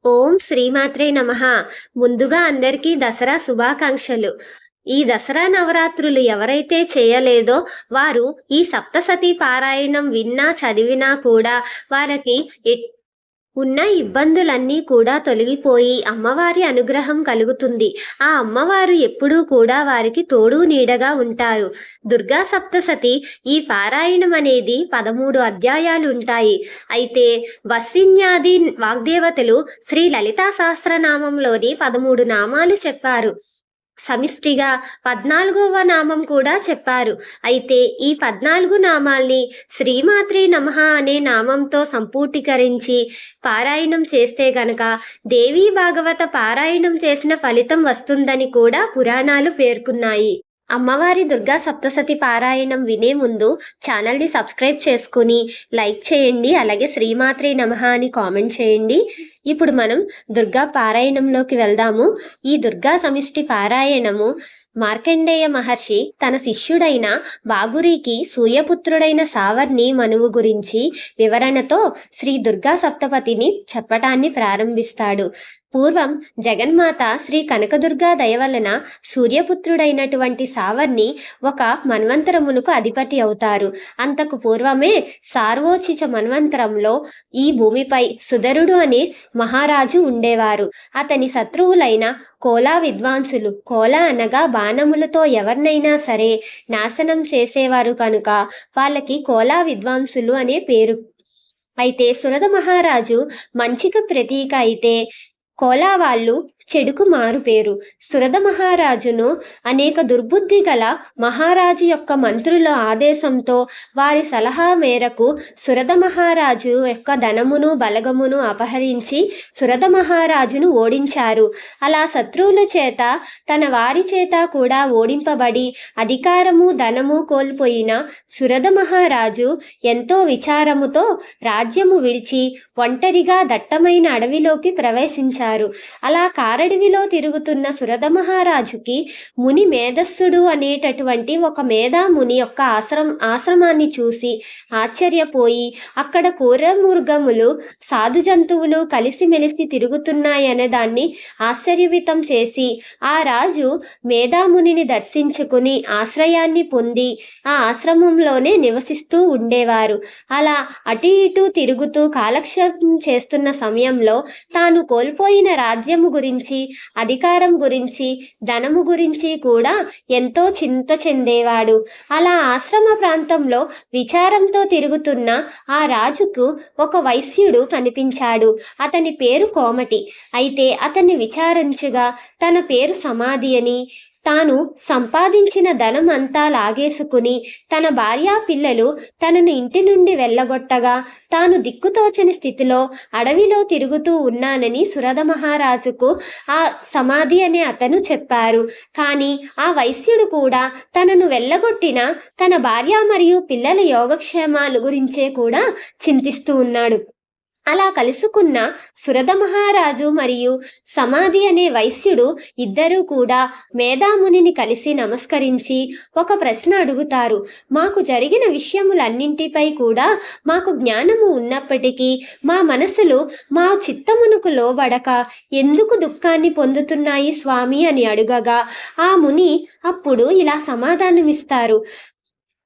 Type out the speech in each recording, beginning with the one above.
ఓం శ్రీమాత్రే నమః. ముందుగా అందరికీ దసరా శుభాకాంక్షలు. ఈ దసరా నవరాత్రులు ఎవరైతే చేయలేదో వారు ఈ సప్తసతి పారాయణం విన్నా, చదివినా కూడా వారికి ఉన్న ఇబ్బందులన్నీ కూడా తొలగిపోయి అమ్మవారి అనుగ్రహం కలుగుతుంది. ఆ అమ్మవారు ఎప్పుడూ కూడా వారికి తోడు నీడగా ఉంటారు. దుర్గా సప్తసతి ఈ పారాయణం అనేది 13 అధ్యాయాలు ఉంటాయి. అయితే వసిన్యాది వాగ్దేవతలు శ్రీ లలితా సహస్రనామంలోని 13 నామాలు చెప్పారు. సమిష్టిగా 14వ నామం కూడా చెప్పారు. అయితే ఈ 14 నామాల్ని శ్రీమాత్రే నమః అనే నామంతో సంపూర్ణీకరించి పారాయణం చేస్తే గనక దేవీ భాగవత పారాయణం చేసిన ఫలితం వస్తుందని కూడా పురాణాలు పేర్కొన్నాయి. అమ్మవారి దుర్గా సప్తసతి పారాయణం వినే ముందు ఛానల్ని సబ్స్క్రైబ్ చేసుకుని లైక్ చేయండి. అలాగే శ్రీమాత్రే నమః అని కామెంట్ చేయండి. ఇప్పుడు మనం దుర్గా పారాయణంలోకి వెళ్దాము. ఈ దుర్గా సమిష్టి పారాయణము మార్కండేయ మహర్షి తన శిష్యుడైన బాగురికి సూర్యపుత్రుడైన సావర్ణి మనువు గురించి వివరణతో శ్రీ దుర్గా సప్తపతిని చెప్పటాన్ని ప్రారంభిస్తాడు. పూర్వం జగన్మాత శ్రీ కనకదుర్గా దయవలన సూర్యపుత్రుడైనటువంటి సావర్ణి ఒక మన్వంతరమునకు అధిపతి అవుతారు. అంతకు పూర్వమే సార్వోచిత మన్వంతరంలో ఈ భూమిపై సుధరుడు అనే మహారాజు ఉండేవారు. అతని శత్రువులైన కోలా విద్వాంసులు, కోలా అనగా బాణములతో ఎవరినైనా సరే నాశనం చేసేవారు కనుక వాళ్ళకి కోలా విద్వాంసులు అనే పేరు. అయితే సురద మహారాజు మంచికి ప్రతీక అయితే కోలా వాళ్ళు చెడుకు మారు పేరు. సురద మహారాజును అనేక దుర్బుద్ధి గల మహారాజు యొక్క మంత్రుల ఆదేశంతో వారి సలహా మేరకు సురద మహారాజు యొక్క ధనమును బలగమును అపహరించి సురద మహారాజును ఓడించారు. అలా శత్రువుల చేత తన వారి చేత కూడా ఓడింపబడి అధికారము ధనము కోల్పోయిన సురద మహారాజు ఎంతో విచారముతో రాజ్యము విడిచి ఒంటరిగా దట్టమైన అడవిలోకి ప్రవేశించారు. అలా కారడవిలో తిరుగుతున్న సురద మహారాజుకి ముని మేధస్సుడు అనేటటువంటి ఒక మేధాముని యొక్క ఆశ్రమాన్ని చూసి ఆశ్చర్యపోయి అక్కడ క్రూరమృగములు సాధు జంతువులు కలిసిమెలిసి తిరుగుతున్నాయనే దాన్ని ఆశ్చర్యవితం చేసి ఆ రాజు మేధామునిని దర్శించుకుని ఆశ్రయాన్ని పొంది ఆ ఆశ్రమంలోనే నివసిస్తూ ఉండేవారు. అలా అటు ఇటు తిరుగుతూ కాలక్షేపం చేస్తున్న సమయంలో తాను కోల్పోయిన రాజ్యము గురించి, అధికారం గురించి, ధనము గురించి కూడా ఎంతో చింత చెందేవాడు. అలా ఆశ్రమ ప్రాంతంలో విచారంతో తిరుగుతున్న ఆ రాజుకు ఒక వైశ్యుడు కనిపించాడు. అతని పేరు కోమటి. అయితే అతన్ని విచారించగా తన పేరు సమాధి అని, తాను సంపాదించిన ధనం అంతా లాగేసుకుని తన భార్యా పిల్లలు తనను ఇంటి నుండి వెళ్ళగొట్టగా తాను దిక్కుతోచని స్థితిలో అడవిలో తిరుగుతూ ఉన్నానని సురద మహారాజుకు ఆ సమాధి అనే అతను చెప్పారు. కానీ ఆ వైశ్యుడు కూడా తనను వెళ్ళగొట్టిన తన భార్య మరియు పిల్లల యోగక్షేమాల గురించే కూడా చింతిస్తూ ఉన్నాడు. అలా కలుసుకున్న సురద మహారాజు మరియు సమాధి అనే వైశ్యుడు ఇద్దరూ కూడా మేధామునిని కలిసి నమస్కరించి ఒక ప్రశ్న అడుగుతారు. మాకు జరిగిన విషయములన్నింటిపై కూడా మాకు జ్ఞానము ఉన్నప్పటికీ మా మనసులు మా చిత్తమునకు లోబడక ఎందుకు దుఃఖాన్ని పొందుతున్నాయి స్వామి అని అడుగగా ఆ ముని అప్పుడు ఇలా సమాధానమిస్తారు.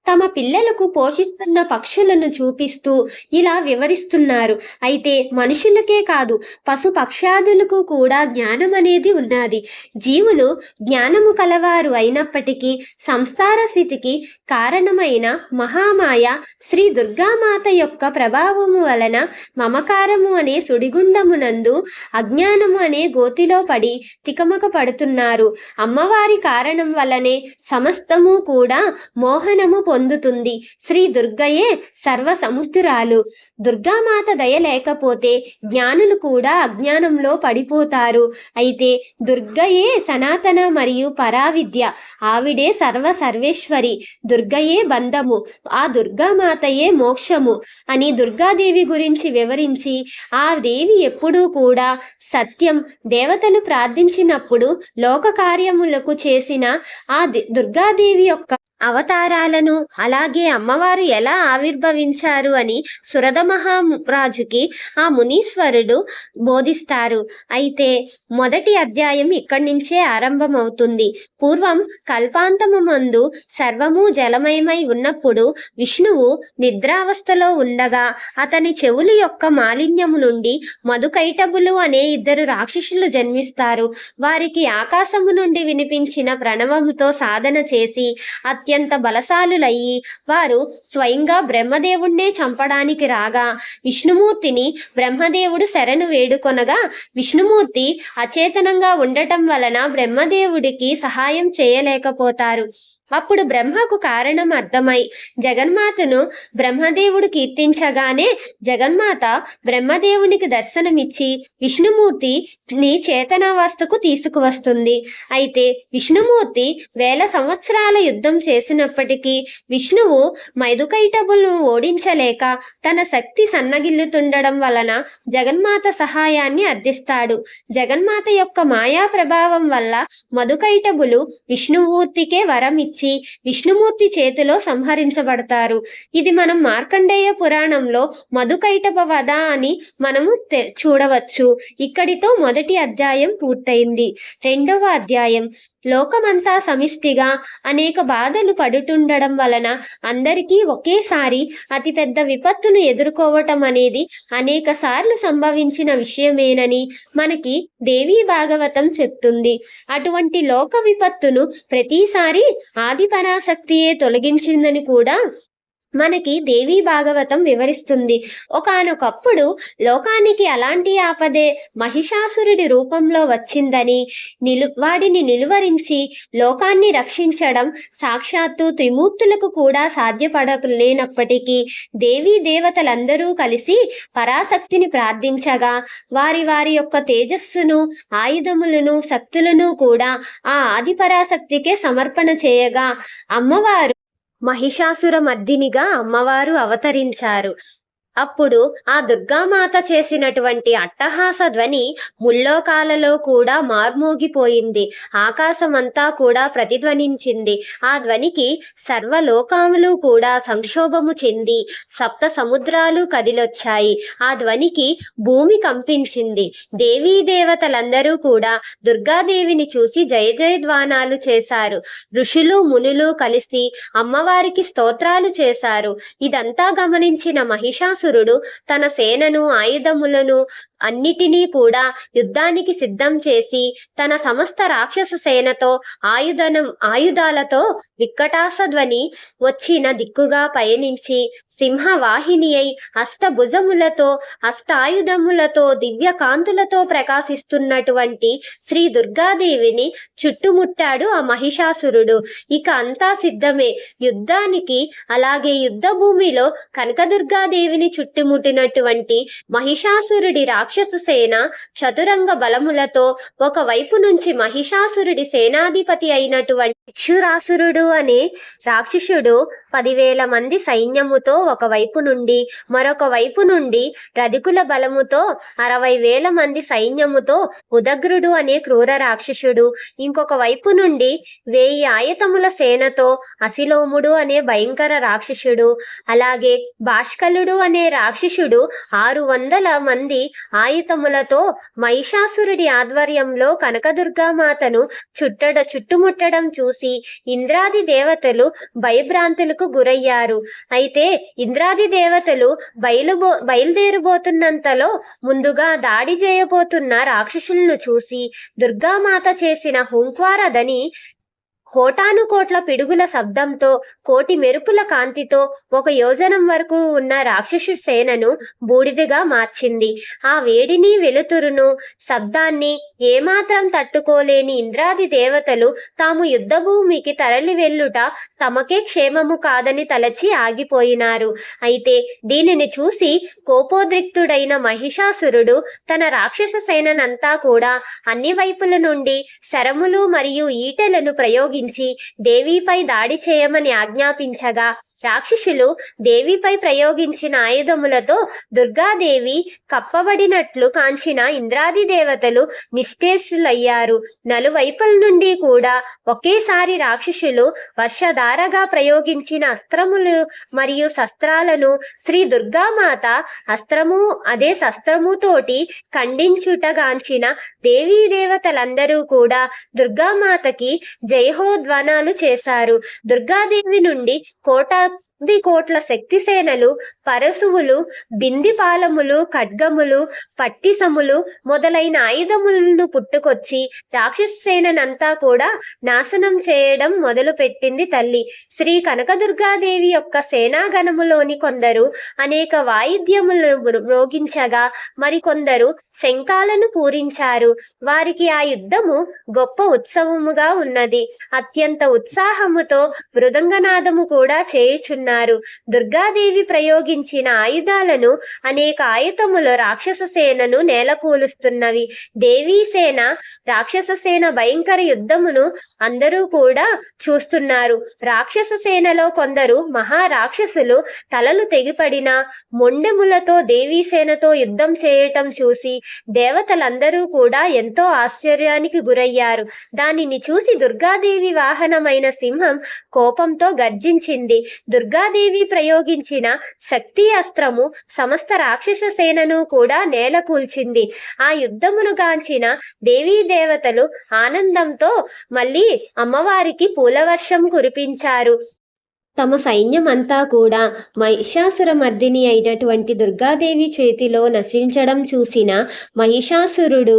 తమ పిల్లలకు పోషిస్తున్న పక్షులను చూపిస్తూ ఇలా వివరిస్తున్నారు. అయితే మనుషులకే కాదు పశు పక్షాదులకు కూడా జ్ఞానం అనేది ఉన్నది. జీవులు జ్ఞానము కలవారు అయినప్పటికీ సంసార స్థితికి కారణమైన మహామాయ శ్రీ దుర్గామాత యొక్క ప్రభావము వలన మమకారము అనే సుడిగుండమునందు అజ్ఞానము అనే గోతిలో పడి తికమక పడుతున్నారు. అమ్మవారి కారణం వల్లనే సమస్తము కూడా మోహనము పొందుతుంది. శ్రీ దుర్గయే సర్వసముద్రాలు. దుర్గామాత దయ లేకపోతే జ్ఞానులు కూడా అజ్ఞానంలో పడిపోతారు. అయితే దుర్గయే సనాతన మరియు పరావిద్య. ఆవిడే సర్వేశ్వరి. దుర్గయే బంధము, ఆ దుర్గామాతయే మోక్షము అని దుర్గాదేవి గురించి వివరించి ఆ దేవి ఎప్పుడూ కూడా సత్యం. దేవతలు ప్రార్థించినప్పుడు లోక కార్యములకు చేసిన ఆ దుర్గాదేవి యొక్క అవతారాలను, అలాగే అమ్మవారు ఎలా ఆవిర్భవించారు అని సురధ మహారాజుకి ఆ మునీశ్వరుడు బోధిస్తారు. అయితే మొదటి అధ్యాయం ఇక్కడి నుంచే ఆరంభమవుతుంది. పూర్వం కల్పాంతము మందు సర్వము జలమయమై ఉన్నప్పుడు విష్ణువు నిద్రావస్థలో ఉండగా అతని చెవులు యొక్క మాలిన్యము నుండి మధుకైటబులు అనే 2 రాక్షసులు జన్మిస్తారు. వారికి ఆకాశము నుండి వినిపించిన ప్రణవముతో సాధన చేసి అత్యంత బలశాలులయ్యి వారు స్వయంగా బ్రహ్మదేవుణ్ణే చంపడానికి రాగా విష్ణుమూర్తిని బ్రహ్మదేవుడు శరణు వేడుకొనగా విష్ణుమూర్తి అచేతనంగా ఉండటం వలన బ్రహ్మదేవుడికి సహాయం చేయలేకపోతారు. అప్పుడు బ్రహ్మకు కారణం అర్థమై జగన్మాతను బ్రహ్మదేవుడు కీర్తించగానే జగన్మాత బ్రహ్మదేవునికి దర్శనమిచ్చి విష్ణుమూర్తిని చేతనావస్థకు తీసుకువస్తుంది. అయితే విష్ణుమూర్తి 1000 సంవత్సరాల యుద్ధం చేసినప్పటికీ విష్ణువు మధుకైటబులను ఓడించలేక తన శక్తి సన్నగిల్లుతుండడం వలన జగన్మాత సహాయాన్ని అర్థిస్తాడు. జగన్మాత యొక్క మాయా ప్రభావం వల్ల మధుకైటబులు విష్ణుమూర్తికే వరం ఇచ్చి విష్ణుమూర్తి చేతిలో సంహరించబడతారు. ఇది మనం మార్కండేయ పురాణంలో మధుకైటభ వధ అని మనము చూడవచ్చు. ఇక్కడితో మొదటి అధ్యాయం పూర్తయింది. రెండవ అధ్యాయం లోకమంతా సమిష్టిగా అనేక బాధలు పడుతుండడం వలన అందరికీ ఒకేసారి అతిపెద్ద విపత్తును ఎదుర్కోవటం అనేది అనేక సార్లు సంభవించిన విషయమేనని మనకి దేవీ భాగవతం చెప్తుంది. అటువంటి లోక విపత్తును ప్రతిసారి ఆది పరాశక్తియే తొలగించిందని కూడా మనకి దేవీ భాగవతం వివరిస్తుంది. ఒకానొకప్పుడు లోకానికి అలాంటి ఆపదే మహిషాసురుడి రూపంలో వచ్చిందని వాడిని నిలువరించి లోకాన్ని రక్షించడం సాక్షాత్తు త్రిమూర్తులకు కూడా సాధ్యపడలేనప్పటికీ దేవీ దేవతలందరూ కలిసి పరాశక్తిని ప్రార్థించగా వారి వారి యొక్క తేజస్సును, ఆయుధములను, శక్తులను కూడా ఆ ఆది పరాశక్తికే సమర్పణ చేయగా అమ్మవారు మహిషాసుర మర్దినిగా అమ్మవారు అవతరించారు. అప్పుడు ఆ దుర్గామాత చేసినటువంటి అట్టహాస ధ్వని ముల్లోకాలలో కూడా మార్మోగిపోయింది. ఆకాశమంతా కూడా ప్రతిధ్వనించింది. ఆ ధ్వనికి సర్వలోకములు కూడా సంక్షోభము చెంది 7 సముద్రాలు కదిలొచ్చాయి. ఆ ధ్వనికి భూమి కంపించింది. దేవీ దేవతలందరూ కూడా దుర్గాదేవిని చూసి జయ జయధ్వానాలు చేశారు. ఋషులు మునులు కలిసి అమ్మవారికి స్తోత్రాలు చేశారు. ఇదంతా గమనించిన మహిషాసురుడు తన సేనను, ఆయుధములను అన్నిటినీ కూడా యుద్ధానికి సిద్ధం చేసి తన సమస్త రాక్షస సేనతో ఆయుధాలతో వికటాసధ్వని వచ్చిన దిక్కుగా పయనించి సింహవాహిని అయి అష్టభుజములతో అష్టాయుధములతో దివ్య కాంతులతో ప్రకాశిస్తున్నటువంటి శ్రీ దుర్గాదేవిని చుట్టుముట్టాడు ఆ మహిషాసురుడు. ఇక అంతా సిద్ధమే యుద్ధానికి. అలాగే యుద్ధ భూమిలో కనకదుర్గాదేవిని చుట్టుముట్టినటువంటి మహిషాసురుడి రాక్షస సేన చతురంగ బలములతో ఒకవైపు నుంచి మహిషాసురుడి సేనాధిపతి అయినటువంటి ఇక్షురాసురుడు అనే రాక్షసుడు 10,000 మంది సైన్యముతో ఒకవైపు నుండి, మరొక వైపు నుండి రధికుల బలముతో 60,000 మంది సైన్యముతో ఉదగ్రుడు అనే క్రూర రాక్షసుడు, ఇంకొక వైపు నుండి 1000 ఆయతముల సేనతో అసిలోముడు అనే భయంకర రాక్షసుడు, అలాగే భాష్కలుడు అనే రాక్షసుడు 600 మంది ఆయుధములతో మహిషాసురుడి ఆధ్వర్యంలో కనకదుర్గామాతను చుట్టుముట్టడం చూసి ఇంద్రాది దేవతలు భయభ్రాంతులకు గురయ్యారు. అయితే ఇంద్రాది దేవతలు బయలుదేరబోతున్నంతలో ముందుగా దాడి చేయబోతున్న రాక్షసులను చూసి దుర్గామాత చేసిన హుంకారదని కోటానుకోట్ల పిడుగుల శబ్దంతో, కోటి మెరుపుల కాంతితో 1 యోజనం వరకు ఉన్న రాక్షసు సేనను బూడిదగా మార్చింది. ఆ వేడిని, వెలుతురును, శబ్దాన్ని ఏమాత్రం తట్టుకోలేని ఇంద్రాది దేవతలు తాము యుద్ధభూమికి తరలి వెళ్ళుట తమకే క్షేమము కాదని తలచి ఆగిపోయినారు. అయితే దీనిని చూసి కోపోద్రిక్తుడైన మహిషాసురుడు తన రాక్షస సేననంతా కూడా అన్ని వైపుల నుండి శరములు మరియు ఈటెలను ప్రయోగించి ప్రయోగించి దేవిపై దాడి చేయమని ఆజ్ఞాపించగా రాక్షసులు దేవిపై ప్రయోగించిన ఆయుధములతో దుర్గాదేవి కప్పబడినట్లు కాంచిన ఇంద్రాది దేవతలు నిశ్చేష్టులయ్యారు. నలువైపుల నుండి కూడా ఒకేసారి రాక్షసులు వర్షధారగా ప్రయోగించిన అస్త్రములు మరియు శస్త్రాలను శ్రీ దుర్గామాత అదే శస్త్రముతోటి ఖండించుటగాంచిన దేవీ దేవతలందరూ కూడా దుర్గామాతకి జయహోధ్వానాలు చేశారు. దుర్గాదేవి నుండి కోట్ల శక్తి సేనలు, పరశువులు, బిందిపాలములు, ఖడ్గములు, పట్టిసములు మొదలైన ఆయుధములను పుట్టుకొచ్చి రాక్షస సేనంతా కూడా నాశనం చేయడం మొదలుపెట్టింది తల్లి. శ్రీ కనకదుర్గాదేవి యొక్క సేనాగణములోని కొందరు అనేక వాయిద్యములు మ్రోగించగా మరికొందరు శంఖాలను పూరించారు. వారికి ఆ యుద్ధము గొప్ప ఉత్సవముగా ఉన్నది. అత్యంత ఉత్సాహముతో మృదంగనాదము కూడా చేయుచున్నారు. దుర్గాదేవి ప్రయోగించిన ఆయుధాలను అనేక ఆయుధములు రాక్షస సేనను నేలకూలుస్తున్నవి. దేవీ సేన రాక్షస సేన భయంకర యుద్ధమును అందరూ కూడా చూస్తున్నారు. రాక్షస సేనలో కొందరు మహారాక్షసులు తలలు తెగిపడిన మొండెములతో దేవీ సేనతో యుద్ధం చేయటం చూసి దేవతలందరూ కూడా ఎంతో ఆశ్చర్యానికి గురయ్యారు. దానిని చూసి దుర్గాదేవి వాహనమైన సింహం కోపంతో గర్జించింది. దుర్గాదేవి ప్రయోగించిన శక్తి అస్త్రము సమస్త రాక్షస సేనను కూడా నేలకూల్చింది. ఆ యుద్ధమును గాంచిన దేవీ దేవతలు ఆనందంతో మళ్ళీ అమ్మవారికి పూలవర్షం కురిపించారు. తమ సైన్యమంతా కూడా మహిషాసురమర్దిని అయినటువంటి దుర్గాదేవి చేతిలో నశించడం చూసిన మహిషాసురుడు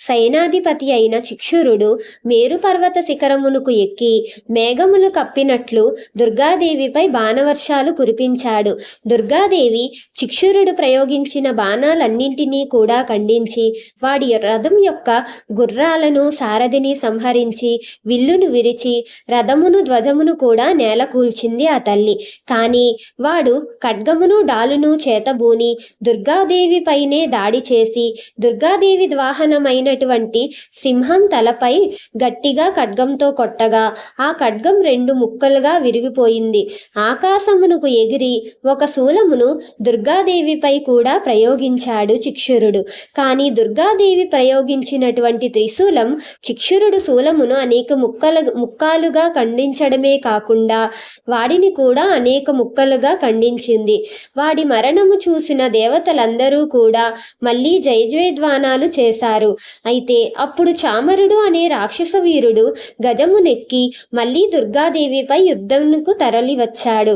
సైనాధిపతి అయిన చిక్షురుడు మేరుపర్వత శిఖరమునకు ఎక్కి మేఘములు కప్పినట్లు దుర్గాదేవిపై బాణవర్షాలు కురిపించాడు. దుర్గాదేవి చిక్షురుడు ప్రయోగించిన బాణాలన్నింటినీ కూడా ఖండించి వాడి రథం యొక్క గుర్రాలను సారథిని సంహరించి విల్లును విరిచి రథమును ధ్వజమును కూడా నేలకూల్చింది ఆ తల్లి. కానీ వాడు ఖడ్గమును డాలును చేతబూని దుర్గాదేవిపైనే దాడి చేసి దుర్గాదేవి వాహనమైన సింహం తలపై గట్టిగా ఖడ్గంతో కొట్టగా ఆ ఖడ్గం 2 ముక్కలుగా విరిగిపోయింది. ఆకాశమునకు ఎగిరి ఒక శూలమును దుర్గాదేవిపై కూడా ప్రయోగించాడు చిక్షురుడు. కానీ దుర్గాదేవి ప్రయోగించినటువంటి త్రిశూలం చిక్షురుడు శూలమును అనేక ముక్కాలుగా ఖండించడమే కాకుండా వాడిని కూడా అనేక ముక్కలుగా ఖండించింది. వాడి మరణము చూసిన దేవతలందరూ కూడా మళ్ళీ జయజయధ్వానాలు చేశారు. అయితే అప్పుడు చామరుడు అనే రాక్షస వీరుడు గజమునెక్కి మళ్ళీ దుర్గాదేవిపై యుద్ధమునకు తరలివచ్చాడు.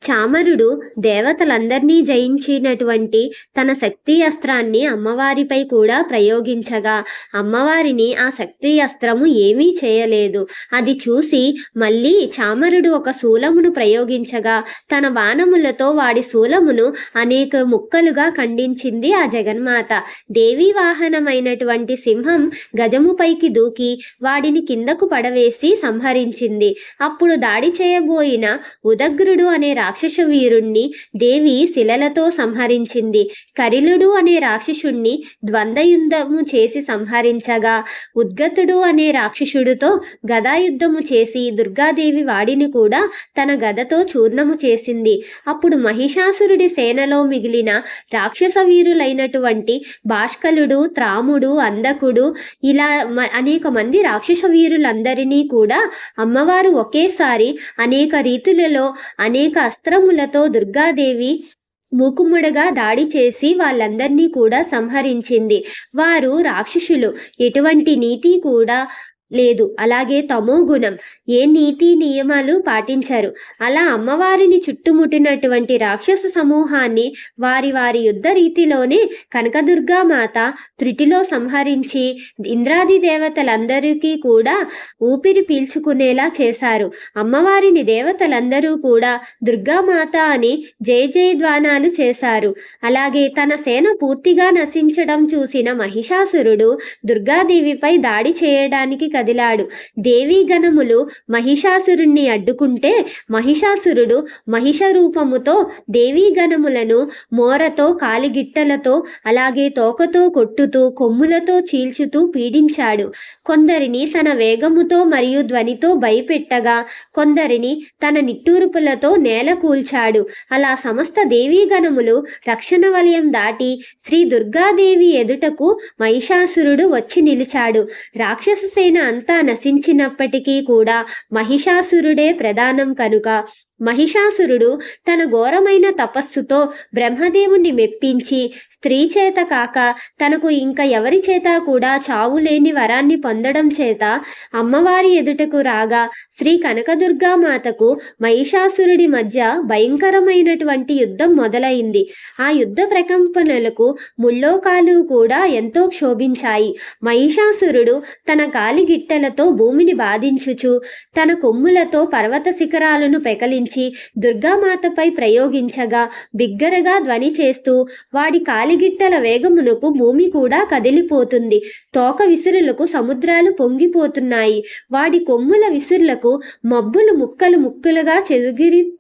చామరుడు దేవతలందరినీ జయించినటువంటి తన శక్తి అస్త్రాన్ని అమ్మవారిపై కూడా ప్రయోగించగా అమ్మవారిని ఆ శక్తి అస్త్రము ఏమీ చేయలేదు. అది చూసి మళ్ళీ చామరుడు ఒక శూలమును ప్రయోగించగా తన బాణములతో వాడి శూలమును అనేక ముక్కలుగా ఖండించింది ఆ జగన్మాత. దేవీ వాహనమైనటువంటి సింహం గజముపైకి దూకి వాడిని కిందకు పడవేసి సంహరించింది. అప్పుడు దాడి చేయబోయిన ఉదగ్రుడు అనే రాక్షస వీరుణ్ణి దేవి శిలలతో సంహరించింది. కరిలుడు అనే రాక్షసుణ్ణి ద్వంద్వయుద్ధము చేసి సంహరించగా ఉద్గతుడు అనే రాక్షసుడితో గదాయుద్ధము చేసి దుర్గాదేవి వాడిని కూడా తన గదతో చూర్ణము చేసింది. అప్పుడు మహిషాసురుడి సేనలో మిగిలిన రాక్షస వీరులైనటువంటి భాష్కలుడు, త్రాముడు, అందకుడు ఇలా అనేక మంది రాక్షస వీరులందరినీ కూడా అమ్మవారు ఒకేసారి అనేక రీతులలో అనేక అస్త్రములతో దుర్గాదేవి మూకుమ్మడిగా దాడి చేసి వాళ్ళందరినీ కూడా సంహరించింది. వారు రాక్షసులు, ఎటువంటి నీతి కూడా లేదు. అలాగే తమో గుణం, ఏ నీతి నియమాలు పాటించరు. అలా అమ్మవారిని చుట్టుముట్టినటువంటి రాక్షస సమూహాన్ని వారి వారి యుద్ధ రీతిలోనే కనకదుర్గామాత త్రుటిలో సంహరించి ఇంద్రాది దేవతలందరికీ కూడా ఊపిరి పీల్చుకునేలా చేశారు. అమ్మవారిని దేవతలందరూ కూడా దుర్గామాత అని జయ జయధ్వానాలు చేశారు. అలాగే తన సేన పూర్తిగా నశించడం చూసిన మహిషాసురుడు దుర్గాదేవిపై దాడి చేయడానికి కదిలాడు. దేవీ గణములు మహిషాసురుణ్ణి అడ్డుకుంటే మహిషాసురుడు మహిష రూపముతో దేవీ గణములను మోరతో, కాలిగిట్టలతో, అలాగే తోకతో కొట్టుతూ, కొమ్ములతో చీల్చుతూ పీడించాడు. కొందరిని తన వేగముతో మరియు ధ్వనితో భయపెట్టగా కొందరిని తన నిట్టూర్పులతో నేల కూల్చాడు. అలా సమస్త దేవీ గణములు రక్షణ వలయం దాటి శ్రీ దుర్గాదేవి ఎదుటకు మహిషాసురుడు వచ్చి నిలిచాడు. రాక్షస సేన అంతా నశించినప్పటికీ కూడా మహిషాసురుడే ప్రధానం కనుక మహిషాసురుడు తన ఘోరమైన తపస్సుతో బ్రహ్మదేవుణ్ణి మెప్పించి స్త్రీ చేత కాక తనకు ఇంకా ఎవరి చేత కూడా చావు లేని వరాన్ని పొందడం చేత అమ్మవారి ఎదుటకు రాగా శ్రీ కనకదుర్గామాతకు మహిషాసురుడి మధ్య భయంకరమైనటువంటి యుద్ధం మొదలైంది. ఆ యుద్ధ ప్రకంపనలకు ముల్లోకాలు కూడా ఎంతో క్షోభించాయి. మహిషాసురుడు తన కాలిగిట్టలతో భూమిని బాధించుచు తన కొమ్ములతో పర్వత శిఖరాలను పెకలించి దుర్గామాతపై ప్రయోగించగా బిగ్గరగా ధ్వని చేస్తూ వాడి కాలిగిట్టల వేగమునకు భూమి కూడా కదిలిపోతుంది. తోక విసురులకు సముద్రాలు పొంగిపోతున్నాయి. వాడి కొమ్ముల విసురులకు మబ్బులు ముక్కలు ముక్కలుగా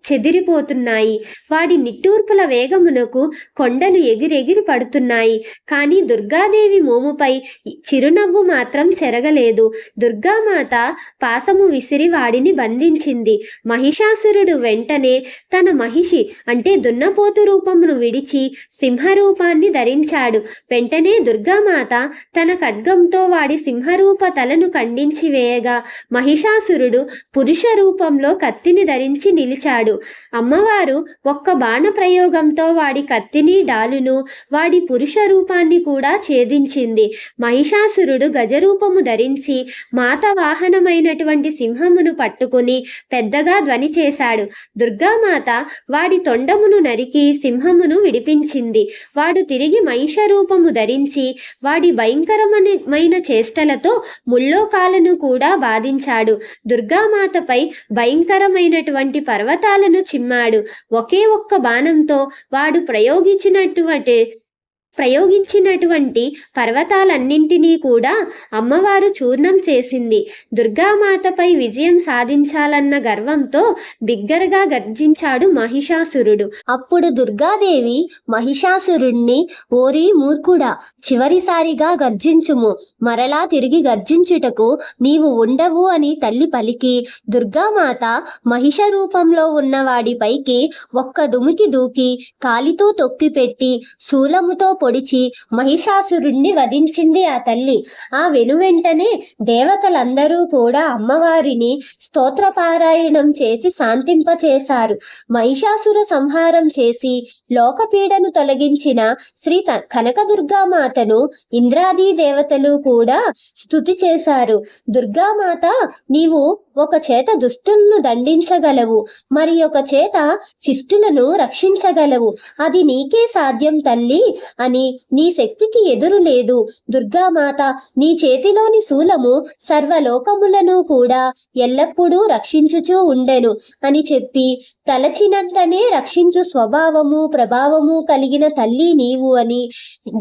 చెదిరిపోతున్నాయి. వాడి నిట్టూర్పుల వేగమునకు కొండలు ఎగిరెగిరి పడుతున్నాయి. కానీ దుర్గాదేవి మోముపై చిరునవ్వు మాత్రం చెరగలేదు. దుర్గామాత పాసము విసిరి వాడిని బంధించింది. మహిషాసురుడు వెంటనే తన మహిషి అంటే దున్నపోతు రూపమును విడిచి సింహరూపాన్ని ధరించాడు. వెంటనే దుర్గామాత తన ఖడ్గంతో వాడి సింహరూప తలను ఖండించి వేయగా మహిషాసురుడు పురుష రూపంలో కత్తిని ధరించి నిలిచాడు. అమ్మవారు ఒక్క బాణ ప్రయోగంతో వాడి కత్తిని, డాలును, వాడి పురుష రూపాన్ని కూడా ఛేదించింది. మహిషాసురుడు గజరూపము ధరించి మాత వాహనమైనటువంటి సింహమును పట్టుకుని పెద్దగా ధ్వని చేశాడు. దుర్గామాత వాడి తొండమును నరికి సింహమును విడిపించింది. వాడు తిరిగి మహిష రూపము ధరించి వాడి భయంకరమైన చేష్టలతో ముల్లోకాలను కూడా బాధించాడు. దుర్గామాతపై భయంకరమైనటువంటి పర్వతాలను చిమ్మాడు. ఒకే ఒక్క బాణంతో వాడు ప్రయోగించినటువంటి పర్వతాలన్నింటినీ కూడా అమ్మవారు చూర్ణం చేసింది. దుర్గామాతపై విజయం సాధించాలన్న గర్వంతో బిగ్గరగా గర్జించాడు మహిషాసురుడు. అప్పుడు దుర్గాదేవి మహిషాసురుణ్ణి, ఓరి మూర్ఖుడా, చివరిసారిగా గర్జించుము, మరలా తిరిగి గర్జించుటకు నీవు ఉండవు అని తల్లి పలికి దుర్గామాత మహిష రూపంలో ఉన్నవాడిపైకి ఒక్క దుమికి దూకి కాలితో తొక్కిపెట్టి శూలముతో పొడిచి మహిషాసురుణ్ణి వధించింది ఆ తల్లి. ఆ వెనువెంటనే దేవతలందరూ కూడా అమ్మవారిని స్తోత్రపారాయణం చేసి శాంతింపచేశారు. మహిషాసుర సంహారం చేసి లోకపీడను తొలగించిన శ్రీ కనకదుర్గామాతను ఇంద్రాది దేవతలు కూడా స్తుతి చేశారు. దుర్గామాత, నీవు ఒక చేత దుష్టులను దండించగలవు, మరి ఒక చేత శిష్టులను రక్షించగలవు. అది నీకే సాధ్యం తల్లి అని నీ శక్తికి ఎదురు లేదు. దుర్గామాత, నీ చేతిలోని శూలము సర్వలోకములను కూడా ఎల్లప్పుడూ రక్షించుచూ ఉండెను అని చెప్పి తలచినంతనే రక్షించు స్వభావము ప్రభావము కలిగిన తల్లి నీవు అని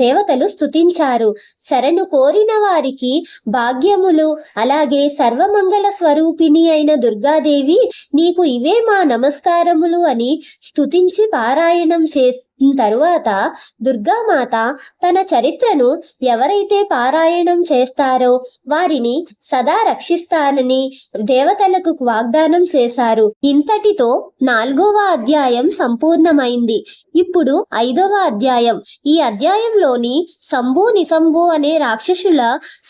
దేవతలు స్తుతించారు. శరణు కోరిన వారికి భాగ్యములు, అలాగే సర్వమంగళ స్వరూపిణి అయిన దుర్గాదేవి నీకు ఇవే మా నమస్కారములు అని స్తుతించి పారాయణం చేసిన తరువాత దుర్గామాత తన చరిత్రను ఎవరైతే పారాయణం చేస్తారో వారిని సదా రక్షిస్తానని దేవతలకు వాగ్దానం చేశారు. ఇంతటితో 4వ అధ్యాయం సంపూర్ణమైంది. ఇప్పుడు 5వ అధ్యాయం. ఈ అధ్యాయంలోని శంభు నిశంభు అనే రాక్షసుల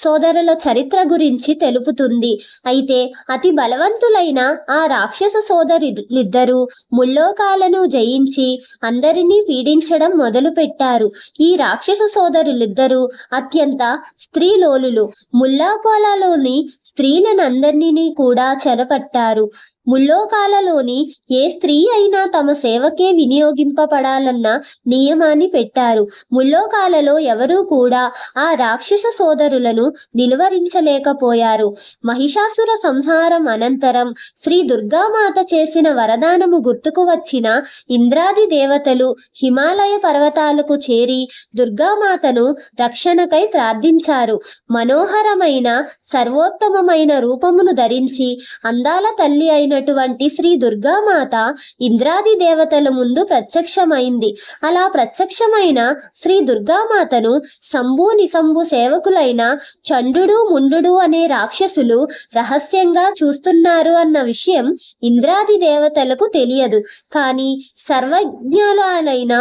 సోదరుల చరిత్ర గురించి తెలుపుతుంది. అయితే అతి బలవంతులైన ఆ రాక్షస సోదరులిద్దరూ ముల్లోకాలను జయించి అందరినీ పీడించడం మొదలుపెట్టారు. ఈ రాక్షస సోదరులిద్దరూ అత్యంత స్త్రీలోలులు. ముల్లోకాలలోని స్త్రీలనందరినీ కూడా చెరపట్టారు. ముల్లోకాలలోని ఏ స్త్రీ అయినా తమ సేవకే వినియోగింపబడాలన్న నియమాన్ని పెట్టారు. ముల్లోకాలలో ఎవరూ కూడా ఆ రాక్షస సోదరులను నిలువరించలేకపోయారు. మహిషాసుర సంహారం అనంతరం శ్రీ దుర్గామాత చేసిన వరదానము గుర్తుకు వచ్చిన ఇంద్రాది దేవతలు హిమాలయ పర్వతాలకు చేరి దుర్గామాతను రక్షణకై ప్రార్థించారు. మనోహరమైన సర్వోత్తమమైన రూపమును ధరించి అందాల తల్లి అయినటువంటి శ్రీ దుర్గామాత ఇంద్రాది దేవతల ముందు ప్రత్యక్షమైంది. అలా ప్రత్యక్షమైన శ్రీ దుర్గామాతను శంభు నిశంభు సేవకులైన చండు ముండు అనే రాక్షసులు రహస్యంగా చూస్తున్నారు అన్న విషయం ఇంద్రాది దేవతలకు తెలియదు. కానీ సర్వజ్ఞాలైన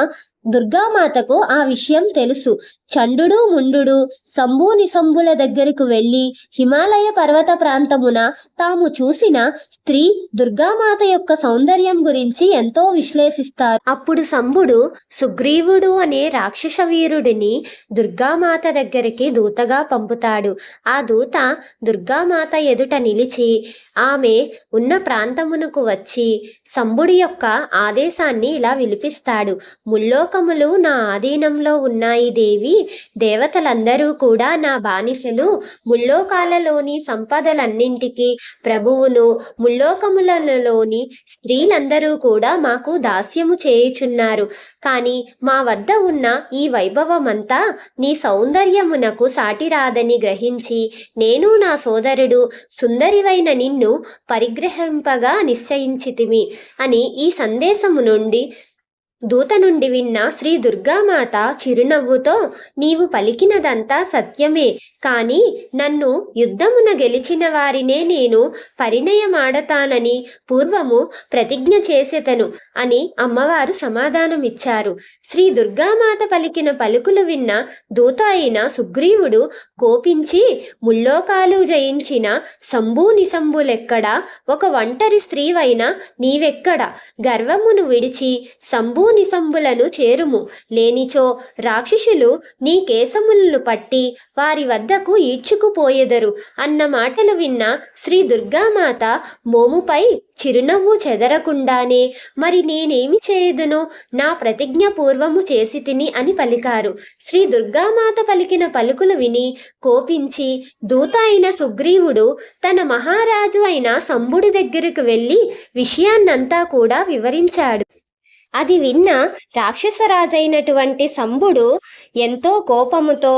దుర్గామాతకు ఆ విషయం తెలుసు. చండు ముండు శంభు నిశంభుల దగ్గరకు వెళ్ళి హిమాలయ పర్వత ప్రాంతమున తాము చూసిన స్త్రీ దుర్గామాత యొక్క సౌందర్యం గురించి ఎంతో విశ్లేషిస్తారు. అప్పుడు శంభుడు సుగ్రీవుడు అనే రాక్షస వీరుడిని దుర్గామాత దగ్గరికి దూతగా పంపుతాడు. ఆ దూత దుర్గామాత ఎదుట నిలిచి ఆమె ఉన్న ప్రాంతమునకు వచ్చి శంభుడి యొక్క ఆదేశాన్ని ఇలా విలిపిస్తాడు. ముల్లోకములు నా ఆధీనంలో ఉన్నాయి దేవి. దేవతలందరూ కూడా నా బానిసలు. ముల్లోకాలలోని సంపదలన్నింటికి ప్రభువును. ముల్లోకములలోని స్త్రీలందరూ కూడా మాకు దాస్యము చేయుచున్నారు. కానీ మా వద్ద ఉన్న ఈ వైభవమంతా నీ సౌందర్యమునకు సాటిరాదని గ్రహించి నేను నా సోదరుడు సుందరివైన నిన్ను పరిగ్రహింపగా నిశ్చయించితిమి అని ఈ సందేశము నుండి దూత నుండి విన్న శ్రీ దుర్గామాత చిరునవ్వుతో నీవు పలికినదంతా సత్యమే, కానీ నన్ను యుద్ధమున గెలిచిన వారినే నేను పరిణయమాడతానని పూర్వము ప్రతిజ్ఞ చేసేతను అని అమ్మవారు సమాధానమిచ్చారు. శ్రీ దుర్గామాత పలికిన పలుకులు విన్న దూత అయిన సుగ్రీవుడు కోపించి ముల్లోకాలు జయించిన శంభు నిశంభులెక్కడ, ఒక ఒంటరి స్త్రీవైన నీవెక్కడ, గర్వమును విడిచి శంభు నిశంభులను చేరుము, లేనిచో రాక్షసులు నీ కేశములను పట్టి వారి వద్దకు ఈడ్చుకుపోయెదరు అన్న మాటలు విన్న శ్రీ దుర్గామాత మోముపై చిరునవ్వు చెదరకుండానే మరి నేనేమి చేయుదును, నా ప్రతిజ్ఞ పూర్వము చేసి తిని అని పలికారు. శ్రీ దుర్గామాత పలికిన పలుకులు విని కోపించి దూత అయిన సుగ్రీవుడు తన మహారాజు అయిన శంభుడి దగ్గరకు వెళ్ళి విషయాన్నంతా కూడా వివరించాడు. అది విన్న రాక్షసరాజైనటువంటి శంభుడు ఎంతో కోపముతో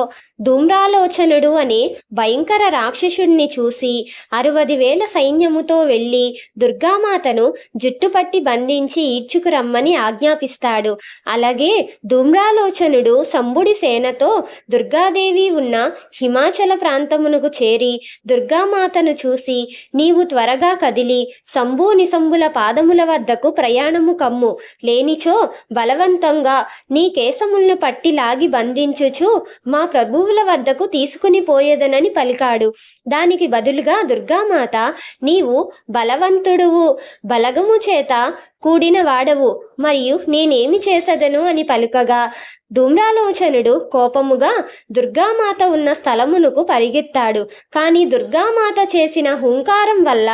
ధూమ్రాలోచనుడు అనే భయంకర రాక్షసుడిని చూసి 60,000 సైన్యముతో వెళ్ళి దుర్గామాతను జుట్టుపట్టి బంధించి ఈడ్చుకురమ్మని ఆజ్ఞాపిస్తాడు. అలాగే ధూమ్రాలోచనుడు శంభుడి సేనతో దుర్గాదేవి ఉన్న హిమాచల ప్రాంతమునకు చేరి దుర్గామాతను చూసి నీవు త్వరగా కదిలి శంభు నిశంభుల పాదముల వద్దకు ప్రయాణము కమ్ము, లేనిచో బలవంతంగా నీ కేశములను పట్టి లాగి బంధించుచు మా ప్రభువుల వద్దకు తీసుకుని పోయేదనని పలికాడు. దానికి బదులుగా దుర్గామాత నీవు బలవంతుడువు, బలగము చేత కూడిన వాడవు, మరియు నేనేమి చేసదను అని పలుకగా ధూమ్రాలోచనుడు కోపముగా దుర్గామాత ఉన్న స్థలమునకు పరిగెత్తాడు. కానీ దుర్గామాత చేసిన హుంకారం వల్ల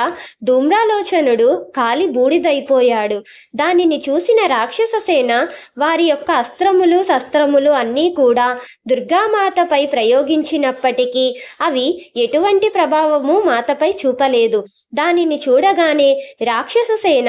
ధూమ్రాలోచనుడు కాలి బూడిదైపోయాడు. దానిని చూసిన రాక్షస సేన వారి యొక్క అస్త్రములు శస్త్రములు అన్నీ కూడా దుర్గామాతపై ప్రయోగించినప్పటికీ అవి ఎటువంటి ప్రభావము మాతపై చూపలేదు. దానిని చూడగానే రాక్షస సేన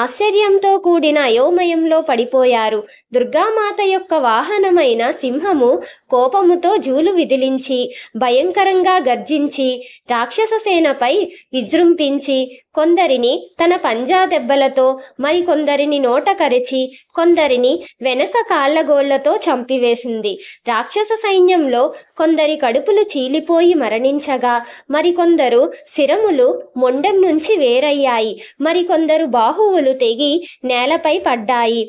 ఆశ్చర్యంతో కూడిన అయోమయంలో పడిపోయారు. దుర్గామాత యొక్క వాహనమైన సింహము కోపముతో జూలు విదిలించి భయంకరంగా గర్జించి రాక్షస సేనపై విజృంభించి కొందరిని తన పంజా దెబ్బలతో, మరికొందరిని నోట కరిచి, కొందరిని వెనక కాళ్లగోళ్లతో చంపివేసింది. రాక్షస సైన్యంలో కొందరి కడుపులు చీలిపోయి మరణించగా, మరికొందరు శిరములు మొండెం నుంచి వేరయ్యాయి, మరికొందరు బాహువులు తెగి నేలపై పడ్డాయి.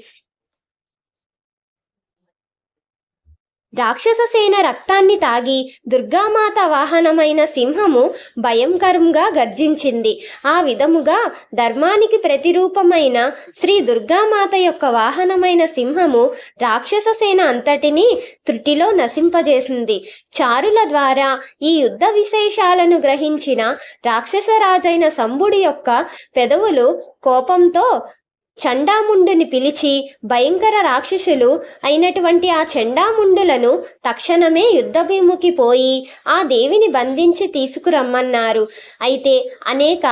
రాక్షస సేన రక్తాన్ని తాగి దుర్గామాత వాహనమైన సింహము భయంకరంగా గర్జించింది. ఆ విధముగా ధర్మానికి ప్రతిరూపమైన శ్రీ దుర్గామాత యొక్క వాహనమైన సింహము రాక్షస సేన అంతటినీ త్రుటిలో నశింపజేసింది. చారుల ద్వారా ఈ యుద్ధ విశేషాలను గ్రహించిన రాక్షసరాజైన శంభుడి యొక్క పెదవులు కోపంతో చండాముండుని పిలిచి భయంకర రాక్షసులు అయినటువంటి ఆ చండాముండులను తక్షణమే యుద్ధభూమికి పోయి ఆ దేవిని బంధించి తీసుకురమ్మన్నారు. అయితే అనేక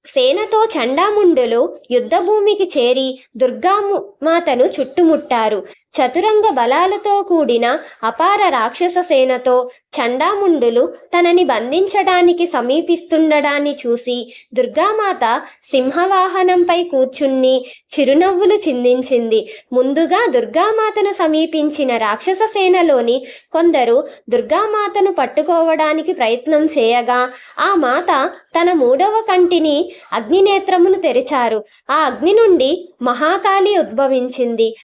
సేనతో చండాముండులు యుద్ధభూమికి చేరి దుర్గామాతను చుట్టుముట్టారు. చతురంగ బలాలతో కూడిన అపార రాక్షస సేనతో చండాముండులు తనని బంధించడానికి సమీపిస్తుండడాన్ని చూసి దుర్గామాత సింహవాహనంపై కూర్చుని చిరునవ్వులు చిందించింది. ముందుగా దుర్గామాతను సమీపించిన రాక్షస సేనలోని కొందరు దుర్గామాతను పట్టుకోవడానికి ప్రయత్నం చేయగా ఆ మాత తన 3వ కంటిని అగ్నినేత్రమును తెరిచారు. ఆ అగ్ని నుండి మహాకాళి ఉద్భవించింది.